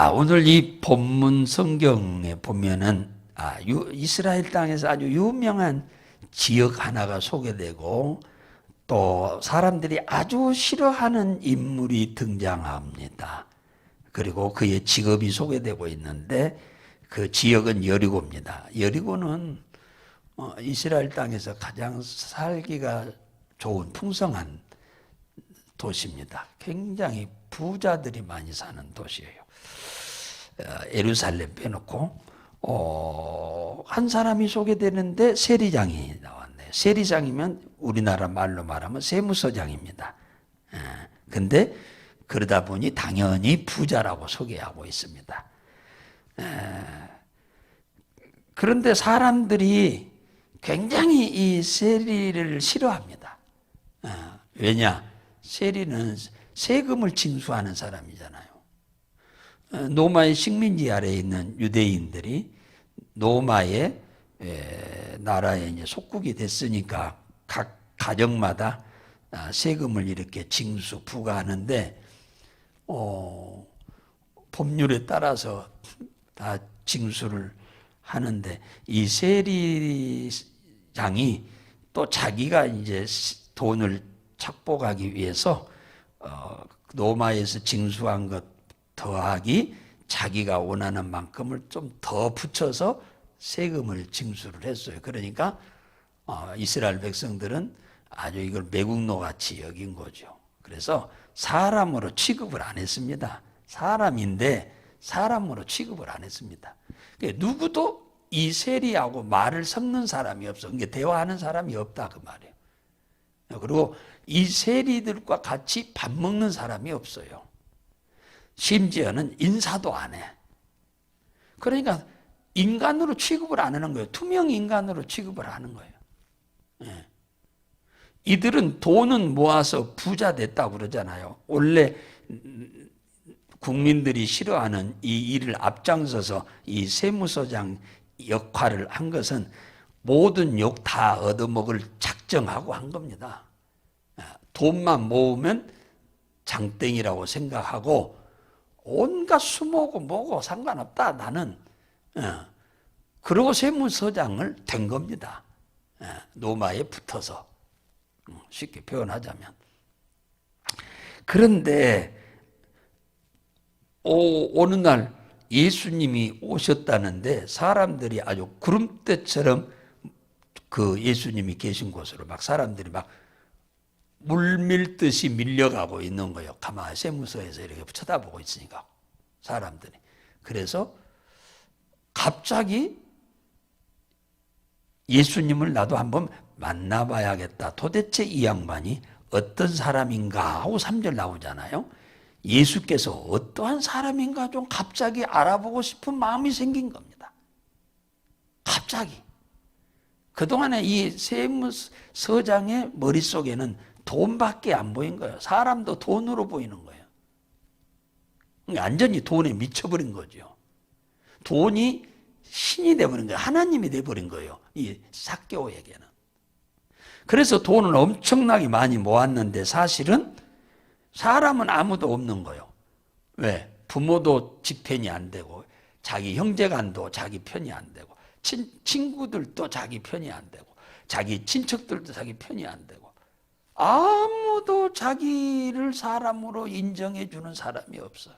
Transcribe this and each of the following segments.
오늘 이 본문 성경에 보면은 이스라엘 땅에서 아주 유명한 지역 하나가 소개되고 또 사람들이 아주 싫어하는 인물이 등장합니다. 그리고 그의 직업이 소개되고 있는데 그 지역은 여리고입니다. 여리고는 이스라엘 땅에서 가장 살기가 좋은 풍성한 도시입니다. 굉장히 부자들이 많이 사는 도시예요. 예루살렘 빼놓고 한 사람이 소개되는데 세리장이 나왔네요. 세리장이면 우리나라 말로 말하면 세무서장입니다. 근데 그러다 보니 당연히 부자라고 소개하고 있습니다. 그런데 사람들이 굉장히 이 세리를 싫어합니다. 왜냐? 세리는 세금을 징수하는 사람이잖아요. 로마의 식민지 아래에 있는 유대인들이 로마의 나라에 이제 속국이 됐으니까 각 가정마다 세금을 이렇게 징수 부과하는데 법률에 따라서 다 징수를 하는데 이 세리장이 또 자기가 이제 돈을 착복하기 위해서 로마에서 징수한 것 더하기 자기가 원하는 만큼을 좀 더 붙여서 세금을 징수를 했어요. 그러니까 이스라엘 백성들은 아주 이걸 매국노같이 여긴 거죠. 그래서 사람으로 취급을 안 했습니다. 사람인데 사람으로 취급을 안 했습니다. 누구도 이 세리하고 말을 섞는 사람이 없어. 그러니까 대화하는 사람이 없다 그 말이에요. 그리고 이 세리들과 같이 밥 먹는 사람이 없어요. 심지어는 인사도 안 해. 그러니까 인간으로 취급을 안 하는 거예요. 투명 인간으로 취급을 하는 거예요. 이들은 돈은 모아서 부자 됐다고 그러잖아요. 원래 국민들이 싫어하는 이 일을 앞장서서 이 세무서장 역할을 한 것은 모든 욕 다 얻어먹을 작정하고 한 겁니다. 돈만 모으면 장땡이라고 생각하고 온갖 수모고 뭐고 상관없다 나는. 그러고 세무서장을 된 겁니다. 로마에 붙어서 쉽게 표현하자면. 그런데 어느 날 예수님이 오셨다는데 사람들이 아주 구름대처럼 그 예수님이 계신 곳으로 막 사람들이 막 물밀듯이 밀려가고 있는 거예요. 가만히 세무서에서 이렇게 쳐다보고 있으니까 사람들이. 그래서 갑자기 예수님을 나도 한번 만나봐야겠다. 도대체 이 양반이 어떤 사람인가 하고 3절 나오잖아요. 예수께서 어떠한 사람인가 좀 갑자기 알아보고 싶은 마음이 생긴 겁니다. 갑자기. 그동안에 이 세무서장의 머릿속에는 돈밖에 안 보인 거예요. 사람도 돈으로 보이는 거예요. 완전히 돈에 미쳐버린 거죠. 돈이 신이 돼버린 거예요. 하나님이 돼버린 거예요. 이 삭개오에게는. 그래서 돈을 엄청나게 많이 모았는데 사실은 사람은 아무도 없는 거예요. 왜? 부모도 지 편이 안 되고 자기 형제간도 자기 편이 안 되고 친구들도 자기 편이 안 되고 자기 친척들도 자기 편이 안 되고 아무도 자기를 사람으로 인정해 주는 사람이 없어.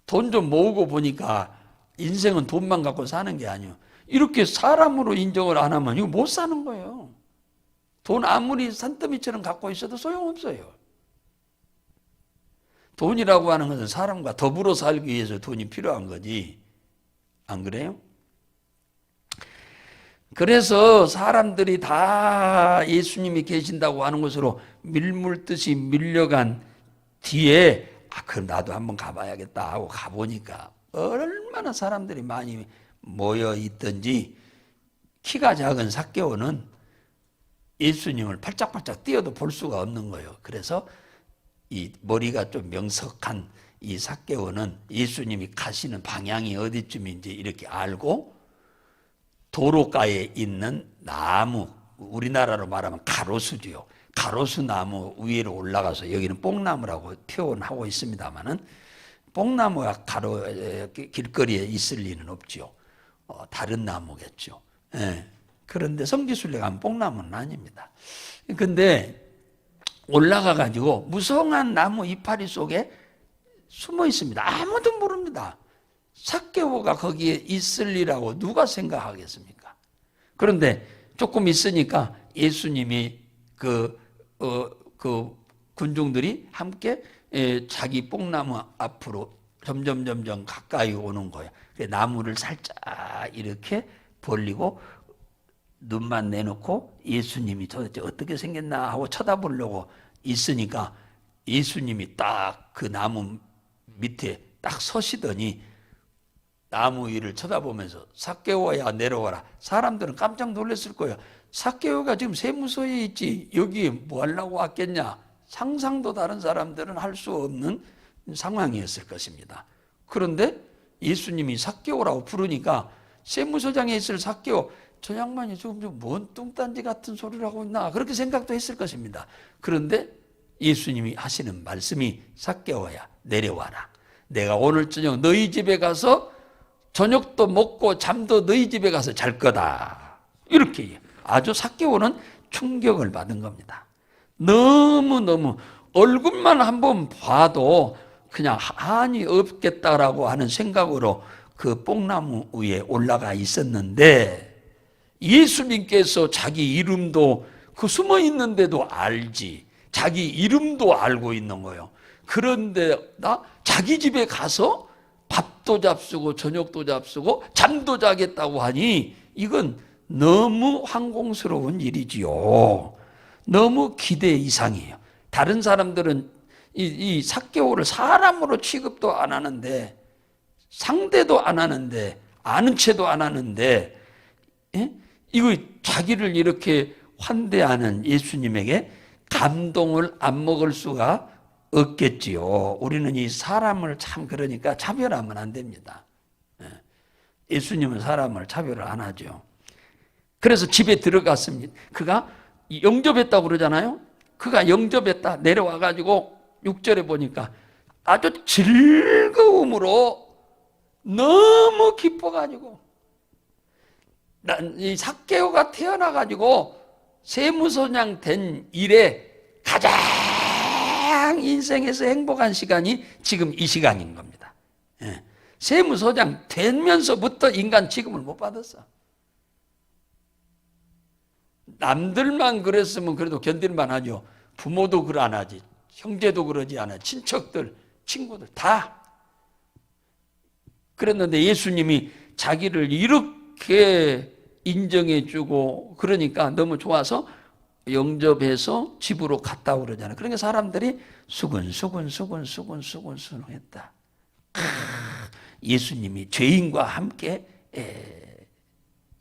돈 좀 모으고 보니까 인생은 돈만 갖고 사는 게 아니에요. 이렇게 사람으로 인정을 안 하면 이거 못 사는 거예요. 돈 아무리 산더미처럼 갖고 있어도 소용없어요. 돈이라고 하는 것은 사람과 더불어 살기 위해서 돈이 필요한 거지. 안 그래요? 그래서 사람들이 다 예수님이 계신다고 하는 곳으로 밀물듯이 밀려간 뒤에 그럼 나도 한번 가봐야겠다 하고 가보니까 얼마나 사람들이 많이 모여 있던지 키가 작은 삭개오는 예수님을 팔짝팔짝 뛰어도 볼 수가 없는 거예요. 그래서 이 머리가 좀 명석한 이 삭개오는 예수님이 가시는 방향이 어디쯤인지 이렇게 알고 도로가에 있는 나무, 우리나라로 말하면 가로수지요. 가로수 나무 위로 올라가서 여기는 뽕나무라고 표현하고 있습니다만은 뽕나무가 길거리에 있을 리는 없죠. 다른 나무겠죠. 예. 그런데 성지순례 가면 뽕나무는 아닙니다. 근데 올라가 가지고 무성한 나무 이파리 속에 숨어 있습니다. 아무도 모릅니다. 삭개오가 거기에 있으리라고 누가 생각하겠습니까? 그런데 조금 있으니까 예수님이 그 군중들이 함께 자기 뽕나무 앞으로 점점 가까이 오는 거예요. 나무를 살짝 이렇게 벌리고 눈만 내놓고 예수님이 도대체 어떻게 생겼나 하고 쳐다보려고 있으니까 예수님이 딱 그 나무 밑에 딱 서시더니 나무 위를 쳐다보면서 삭개오야 내려와라. 사람들은 깜짝 놀랐을 거예요. 삭개오가 지금 세무서에 있지 여기 뭐 하려고 왔겠냐. 상상도 다른 사람들은 할 수 없는 상황이었을 것입니다. 그런데 예수님이 삭개오라고 부르니까 세무서장에 있을 삭개오, 저 양반이 지금 뭔 뚱딴지 같은 소리를 하고 있나 그렇게 생각도 했을 것입니다. 그런데 예수님이 하시는 말씀이 삭개오야 내려와라. 내가 오늘 저녁 너희 집에 가서 저녁도 먹고 잠도 너희 집에 가서 잘 거다. 이렇게 아주 삭개오는 충격을 받은 겁니다. 너무너무 얼굴만 한번 봐도 그냥 한이 없겠다라고 하는 생각으로 그 뽕나무 위에 올라가 있었는데 예수님께서 자기 이름도 그 숨어 있는데도 알지. 자기 이름도 알고 있는 거예요. 그런데 자기 집에 가서 밥도 잡수고 저녁도 잡수고 잠도 자겠다고 하니 이건 너무 황공스러운 일이지요. 너무 기대 이상이에요. 다른 사람들은 이 삭개오를 사람으로 취급도 안 하는데 상대도 안 하는데 아는 체도 안 하는데 이거 자기를 이렇게 환대하는 예수님에게 감동을 안 먹을 수가 없겠지요. 우리는 이 사람을 참 그러니까 차별하면 안 됩니다. 예수님은 사람을 차별을 안 하죠. 그래서 집에 들어갔습니다. 그가 영접했다고 그러잖아요. 그가 영접했다 내려와가지고 6절에 보니까 아주 즐거움으로 너무 기뻐가지고 이 삭개오가 태어나가지고 세무서장 된 이래 가장 인생에서 행복한 시간이 지금 이 시간인 겁니다. 세무서장 되면서부터 인간 취급을 못 받았어. 남들만 그랬으면 그래도 견딜만 하죠. 부모도 그러 안 하지. 형제도 그러지 않아. 친척들, 친구들 다. 그랬는데 예수님이 자기를 이렇게 인정해주고 그러니까 너무 좋아서 영접해서 집으로 갔다 그러잖아요. 그러니까 사람들이 수근수근 했다. 예수님이 죄인과 함께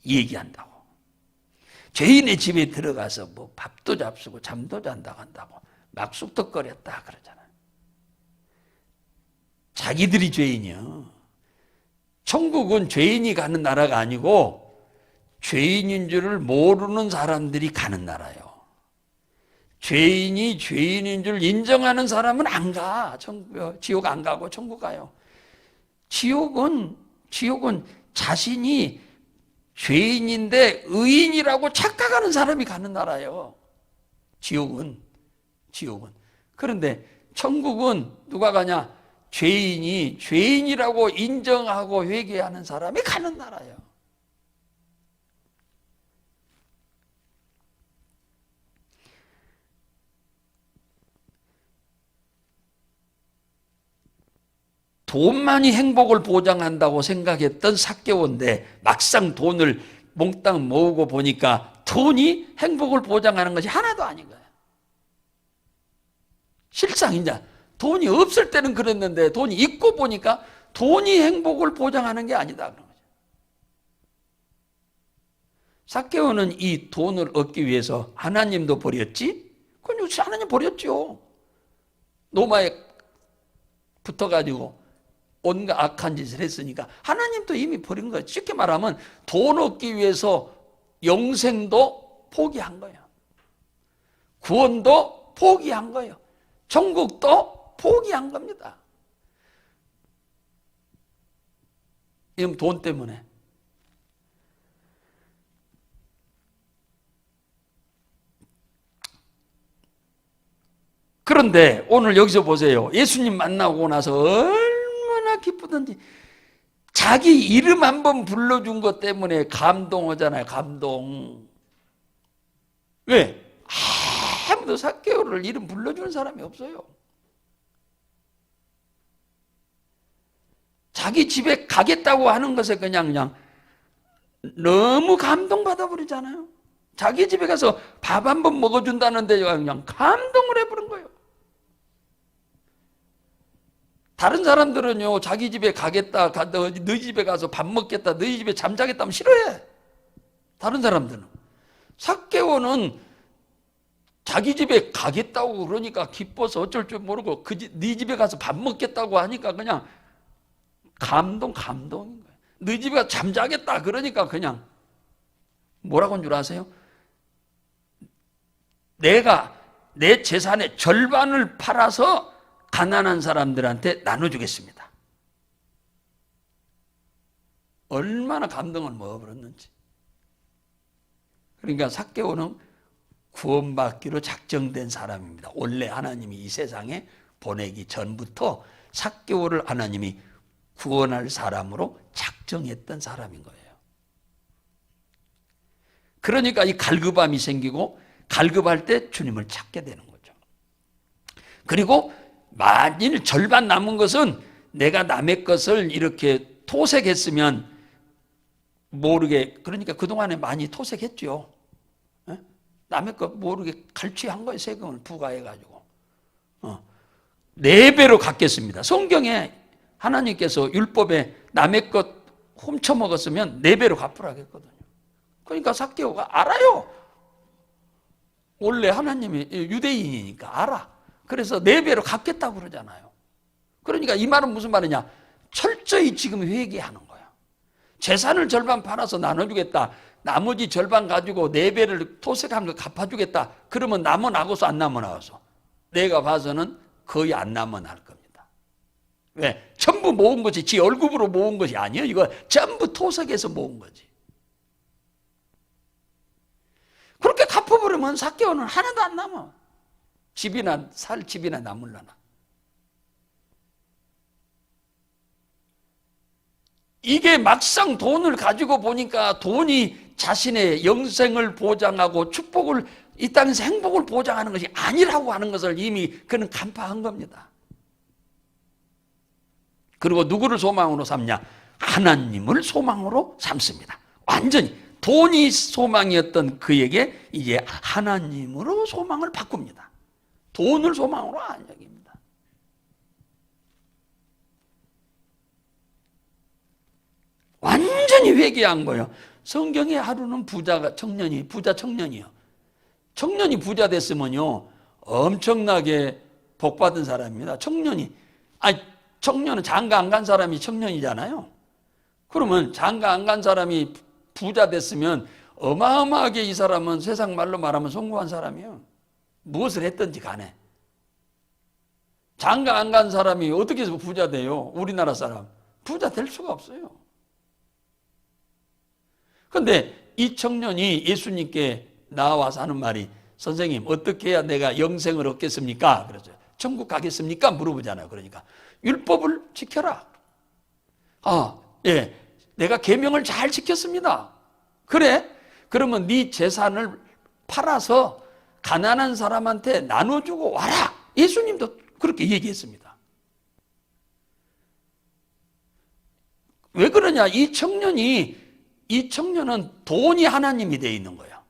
얘기한다고. 죄인의 집에 들어가서 뭐 밥도 잡수고 잠도 잔다고 한다고 막 쑥덕거렸다 그러잖아요. 자기들이 죄인이요. 천국은 죄인이 가는 나라가 아니고 죄인인 줄을 모르는 사람들이 가는 나라예요. 죄인이 죄인인 줄 인정하는 사람은 안 가. 지옥 안 가고 천국 가요. 지옥은 자신이 죄인인데 의인이라고 착각하는 사람이 가는 나라예요. 지옥은. 그런데 천국은 누가 가냐? 죄인이 죄인이라고 인정하고 회개하는 사람이 가는 나라예요. 돈만이 행복을 보장한다고 생각했던 삭개오인데 막상 돈을 몽땅 모으고 보니까 돈이 행복을 보장하는 것이 하나도 아닌 거예요. 실상 이제 돈이 없을 때는 그랬는데 돈이 있고 보니까 돈이 행복을 보장하는 게 아니다 그런 거죠. 삭개오는 이 돈을 얻기 위해서 하나님도 버렸지? 그건 하나님 버렸죠. 노마에 붙어가지고 온갖 악한 짓을 했으니까 하나님도 이미 버린 거예요. 쉽게 말하면 돈 얻기 위해서 영생도 포기한 거예요. 구원도 포기한 거예요. 천국도 포기한 겁니다. 이건 돈 때문에. 그런데 오늘 여기서 보세요. 예수님 만나고 나서 얼마나 기쁘던지 자기 이름 한번 불러준 것 때문에 감동하잖아요. 감동. 왜? 아무도 삭개오를 이름 불러주는 사람이 없어요. 자기 집에 가겠다고 하는 것에 그냥 너무 감동받아 버리잖아요. 자기 집에 가서 밥 한 번 먹어준다는데 그냥 감동을 해버린 거예요. 다른 사람들은요, 자기 집에 가겠다, 너희 집에 가서 밥 먹겠다, 너희 집에 잠자겠다 하면 싫어해. 다른 사람들은. 삭개오는 자기 집에 가겠다고 그러니까 기뻐서 어쩔 줄 모르고 네 집에 가서 밥 먹겠다고 하니까 그냥 감동인 거예요. 너희 집에 가서 잠자겠다 그러니까 그냥 뭐라고 한 줄 아세요? 내가 내 재산의 절반을 팔아서 가난한 사람들한테 나눠주겠습니다. 얼마나 감동을 먹어버렸는지. 그러니까 삭개오는 구원받기로 작정된 사람입니다. 원래 하나님이 이 세상에 보내기 전부터 삭개오를 하나님이 구원할 사람으로 작정했던 사람인 거예요. 그러니까 이 갈급함이 생기고 갈급할 때 주님을 찾게 되는 거죠. 그리고 만일 절반 남은 것은 내가 남의 것을 이렇게 토색했으면 모르게, 그러니까 그동안에 많이 토색했죠. 남의 것 모르게 갈취한 거예요. 세금을 부과해가지고. 4배로 갚겠습니다. 성경에 하나님께서 율법에 남의 것 훔쳐먹었으면 4배로 갚으라고 했거든요. 그러니까 삭개오가 알아요. 원래 하나님이 유대인이니까 알아. 그래서 4배로 갚겠다고 그러잖아요. 그러니까 이 말은 무슨 말이냐? 철저히 지금 회개하는 거야. 재산을 절반 팔아서 나눠주겠다. 나머지 절반 가지고 4배를 토색하면서 갚아주겠다. 그러면 남아나고서 안 남아나고서. 내가 봐서는 거의 안 남아날 겁니다. 왜? 전부 모은 것이 지 월급으로 모은 것이 아니에요. 이거 전부 토색해서 모은 거지. 그렇게 갚아버리면 삭개오는 하나도 안 남아. 집이나 살 집이나 남을라나. 이게 막상 돈을 가지고 보니까 돈이 자신의 영생을 보장하고 축복을, 이 땅에서 행복을 보장하는 것이 아니라고 하는 것을 이미 그는 간파한 겁니다. 그리고 누구를 소망으로 삼냐? 하나님을 소망으로 삼습니다. 완전히 돈이 소망이었던 그에게 이제 하나님으로 소망을 바꿉니다. 돈을 소망으로 안 여깁니다. 완전히 회개한 거예요. 성경에 하루는 부자 청년이요. 청년이 부자 됐으면요, 엄청나게 복받은 사람입니다. 청년은 장가 안 간 사람이 청년이잖아요. 그러면 장가 안 간 사람이 부자 됐으면 어마어마하게 이 사람은 세상 말로 말하면 성공한 사람이에요. 무엇을 했든지 간에. 장가 안 간 사람이 어떻게 해서 부자 돼요? 우리나라 사람. 부자 될 수가 없어요. 그런데 이 청년이 예수님께 나와서 하는 말이, 선생님 어떻게 해야 내가 영생을 얻겠습니까? 그러죠. 천국 가겠습니까? 물어보잖아요. 그러니까 율법을 지켜라. 예, 내가 계명을 잘 지켰습니다. 그래? 그러면 네 재산을 팔아서 가난한 사람한테 나눠주고 와라. 예수님도 그렇게 얘기했습니다. 왜 그러냐? 이 청년은 돈이 하나님이 되어 있는 거예요.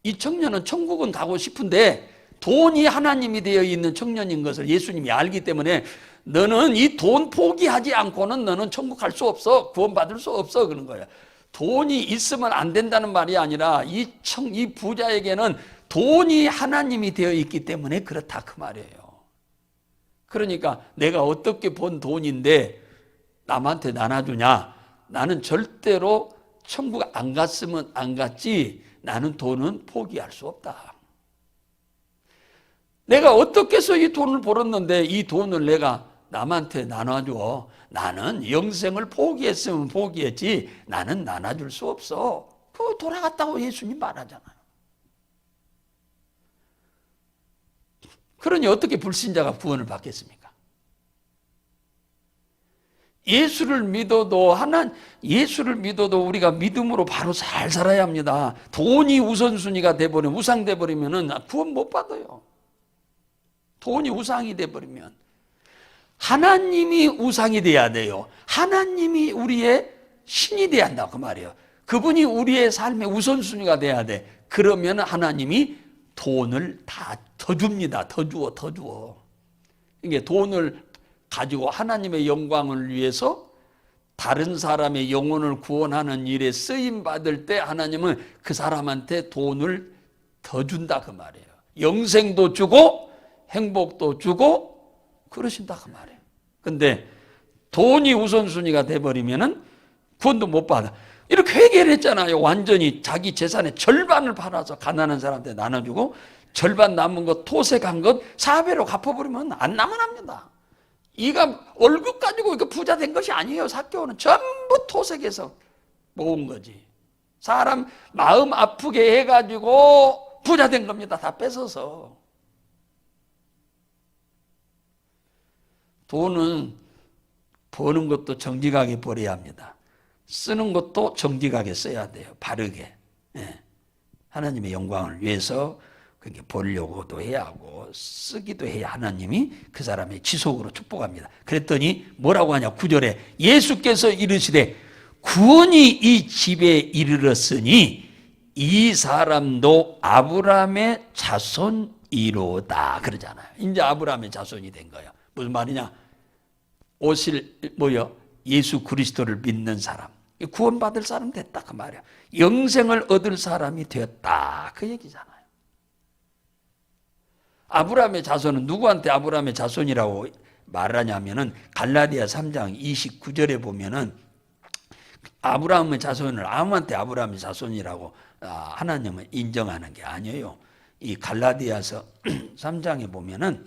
이 청년은 천국은 가고 싶은데 돈이 하나님이 되어 있는 청년인 것을 예수님이 알기 때문에 너는 이 돈 포기하지 않고는 너는 천국 갈 수 없어. 구원받을 수 없어. 그런 거예요. 돈이 있으면 안 된다는 말이 아니라 이 부자에게는 돈이 하나님이 되어 있기 때문에 그렇다 그 말이에요. 그러니까 내가 어떻게 번 돈인데 남한테 나눠주냐? 나는 절대로 천국 안 갔으면 안 갔지 나는 돈은 포기할 수 없다. 내가 어떻게 해서 이 돈을 벌었는데 이 돈을 내가 남한테 나눠줘. 나는 영생을 포기했으면 포기했지 나는 나눠줄 수 없어. 그거 돌아갔다고 예수님 말하잖아요. 그러니 어떻게 불신자가 구원을 받겠습니까? 예수를 믿어도 우리가 믿음으로 바로 잘 살아야 합니다. 돈이 우선순위가 돼버리면, 우상 돼버리면 구원 못 받아요. 돈이 우상이 돼버리면. 하나님이 우상이 돼야 돼요. 하나님이 우리의 신이 돼야 한다 그 말이에요. 그분이 우리의 삶의 우선순위가 돼야 돼. 그러면 하나님이 돈을 다 더 줍니다. 더 주어. 이게 돈을 가지고 하나님의 영광을 위해서 다른 사람의 영혼을 구원하는 일에 쓰임 받을 때 하나님은 그 사람한테 돈을 더 준다 그 말이에요. 영생도 주고 행복도 주고 그러신다 그 말이에요. 근데 돈이 우선순위가 돼버리면은 구원도 못 받아. 이렇게 회개를 했잖아요. 완전히 자기 재산의 절반을 팔아서 가난한 사람한테 나눠주고 절반 남은 것 토색한 것 4배로 갚아버리면 안 남아납니다. 이가 월급 가지고 이거 부자 된 것이 아니에요. 삭개오는 전부 토색해서 모은 거지. 사람 마음 아프게 해가지고 부자 된 겁니다. 다 뺏어서. 돈은 버는 것도 정직하게 버려야 합니다. 쓰는 것도 정직하게 써야 돼요. 바르게. 예. 하나님의 영광을 위해서 그렇게 벌려고도 해야 하고 쓰기도 해야 하나님이 그 사람의 지속으로 축복합니다. 그랬더니 뭐라고 하냐 9절에 예수께서 이르시되 구원이 이 집에 이르렀으니 이 사람도 아브라함의 자손이로다 그러잖아요. 이제 아브라함의 자손이 된 거예요. 무슨 말이냐? 예수 그리스도를 믿는 사람, 구원받을 사람 됐다 그 말이야. 영생을 얻을 사람이 되었다 그 얘기잖아요. 아브라함의 자손은 누구한테 아브라함의 자손이라고 말하냐면은 갈라디아 3장 29절에 보면은 아브라함의 자손을 아무한테 아브라함의 자손이라고 하나님은 인정하는 게 아니에요. 이 갈라디아서 3장에 보면은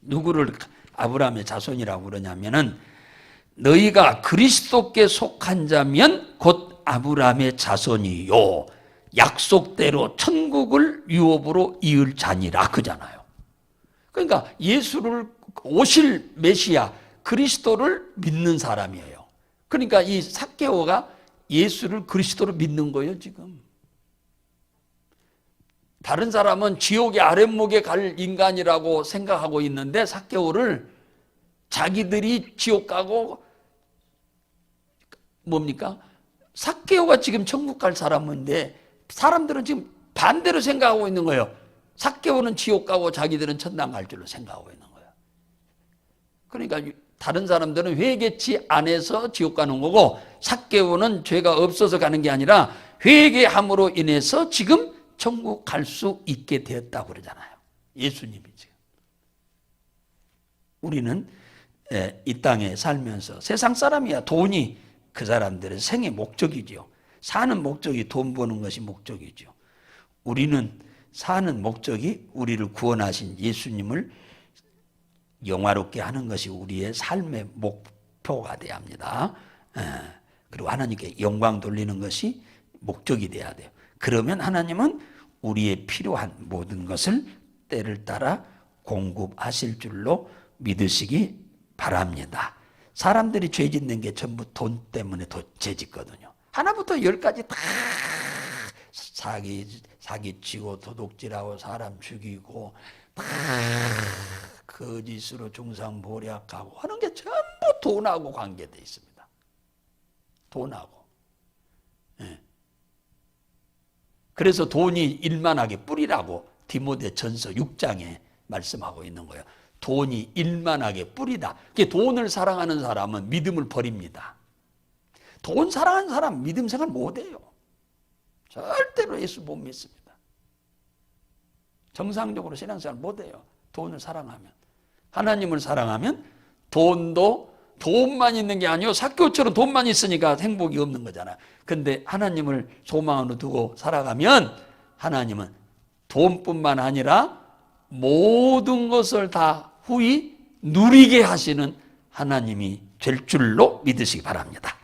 누구를 아브라함의 자손이라고 그러냐면은 너희가 그리스도께 속한 자면 곧 아브라함의 자손이요 약속대로 천국을 유업으로 이을 자니라 그잖아요. 그러니까 예수를 오실 메시아 그리스도를 믿는 사람이에요. 그러니까 이 삭개오가 예수를 그리스도로 믿는 거예요 지금. 다른 사람은 지옥의 아랫목에 갈 인간이라고 생각하고 있는데 삭개오를 자기들이 지옥 가고 뭡니까? 삭개오가 지금 천국 갈 사람인데 사람들은 지금 반대로 생각하고 있는 거예요. 삭개오는 지옥 가고 자기들은 천당 갈 줄로 생각하고 있는 거예요. 그러니까 다른 사람들은 회개치 안에서 지옥 가는 거고 삭개오는 죄가 없어서 가는 게 아니라 회개함으로 인해서 지금 천국 갈 수 있게 되었다고 그러잖아요. 예수님이 지금. 우리는 이 땅에 살면서 세상 사람이야 돈이 그 사람들의 생의 목적이죠. 사는 목적이 돈 버는 것이 목적이죠. 우리는 사는 목적이 우리를 구원하신 예수님을 영화롭게 하는 것이 우리의 삶의 목표가 되어야 합니다. 그리고 하나님께 영광 돌리는 것이 목적이 되어야 돼요. 그러면 하나님은 우리의 필요한 모든 것을 때를 따라 공급하실 줄로 믿으시기 바랍니다. 사람들이 죄 짓는 게 전부 돈 때문에 죄 짓거든요. 하나부터 열까지 다 사기치고 도둑질하고 사람 죽이고 다 거짓으로 중상보략하고 하는 게 전부 돈하고 관계되어 있습니다. 돈하고. 네. 그래서 돈이 일만하게 뿌리라고 디모데전서 6장에 말씀하고 있는 거예요. 돈이 일만하게 뿌리다. 돈을 사랑하는 사람은 믿음을 버립니다. 돈 사랑하는 사람 믿음 생활 못해요. 절대로 예수 못 믿습니다. 정상적으로 신앙생활 못해요. 돈을 사랑하면. 하나님을 사랑하면 돈만 있는 게 아니고 삭개오처럼 돈만 있으니까 행복이 없는 거잖아요. 근데 하나님을 소망으로 두고 살아가면 하나님은 돈뿐만 아니라 모든 것을 다 후히 누리게 하시는 하나님이 될 줄로 믿으시기 바랍니다.